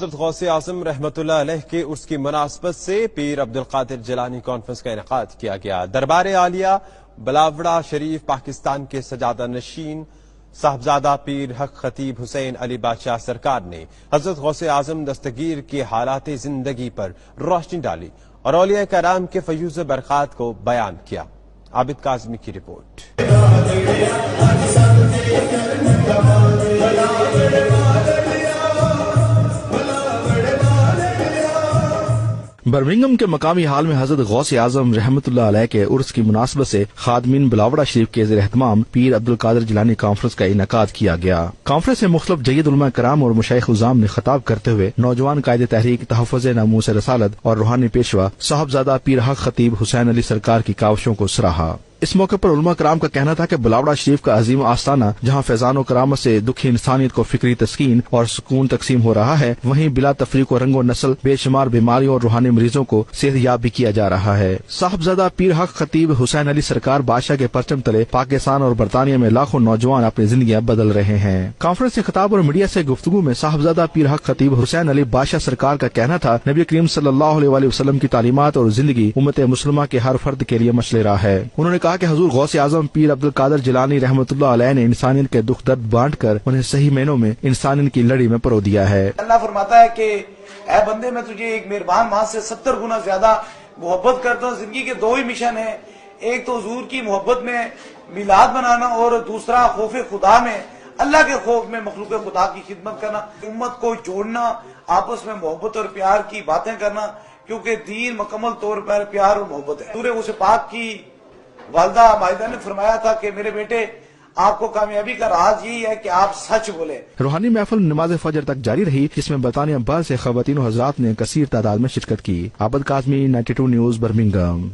حضرت غوث اعظم رحمۃ اللہ علیہ کے عرس کی مناسبت سے پیر عبدالقادر جیلانی کانفرنس کا انعقاد کیا گیا۔ دربار عالیہ بلاوڑہ شریف پاکستان کے سجادہ نشین صاحبزادہ پیر حق خطیب حسین علی بادشاہ سرکار نے حضرت غوث اعظم دستگیر کے حالات زندگی پر روشنی ڈالی اور اولیاء کرام کے فیوز برکات کو بیان کیا۔ عابد کاظمی کی رپورٹ۔ برمنگھم کے مقامی ہال میں حضرت غوث اعظم رحمۃ اللہ علیہ کے عرس کی مناسبت سے خادمین بلاوڑہ شریف کے زیر اہتمام پیر عبدالقادر جیلانی کانفرنس کا انعقاد کیا گیا۔ کانفرنس میں مختلف جید علماء کرام اور مشائخ عظام نے خطاب کرتے ہوئے نوجوان قائد تحریک تحفظ ناموس رسالت اور روحانی پیشوا صاحبزادہ پیر حق خطیب حسین علی سرکار کی کاوشوں کو سراہا۔ اس موقع پر علماء کرام کا کہنا تھا کہ بلاوڑہ شریف کا عظیم آستانہ جہاں فیضان و کرامت سے دکھی انسانیت کو فکری تسکین اور سکون تقسیم ہو رہا ہے، وہیں بلا تفریق و رنگ و نسل بے شمار بیماریوں اور روحانی مریضوں کو صحت یاب بھی کیا جا رہا ہے۔ صاحبزادہ پیر حق خطیب حسین علی سرکار بادشاہ کے پرچم تلے پاکستان اور برطانیہ میں لاکھوں نوجوان اپنی زندگیاں بدل رہے ہیں۔ کانفرنس سے خطاب اور میڈیا سے گفتگو میں صاحبزادہ پیر حق خطیب حسین علی بادشاہ سرکار کا کہنا تھا، نبی کریم صلی اللہ علیہ وآلہ وسلم کی تعلیمات اور زندگی امت مسلمہ کے ہر فرد کے لیے مشعل راہ ہے۔ انہوں نے کہا کہ حضور غوث اعظم پیر عبدالقادر جیلانی رحمۃ اللہ علیہ نے انسانیت کے دکھ درد بانٹ کر انہیں صحیح معنوں میں انسانیت کی لڑی میں پرو دیا ہے۔ اللہ فرماتا ہے کہ اے بندے میں تجھے ایک مہربان ماں سے 70 گنا زیادہ محبت کرتا ہوں۔ زندگی کے دو ہی مشن ہیں، ایک تو حضور کی محبت میں میلاد بنانا اور دوسرا خوف خدا میں، اللہ کے خوف میں مخلوق خدا کی خدمت کرنا، امت کو جوڑنا، آپس میں محبت اور پیار کی باتیں کرنا، کیونکہ دین مکمل طور پر پیار اور محبت ہے۔ سورہ غوث پاک کی والدہ مائدہ نے فرمایا تھا کہ میرے بیٹے آپ کو کامیابی کا راز یہی ہے کہ آپ سچ بولے۔ روحانی محفل نماز فجر تک جاری رہی، جس میں برطانیہ بھر سے خواتین و حضرات نے کثیر تعداد میں شرکت کی۔ عابد کاظمی، 92 نیوز، برمنگھم۔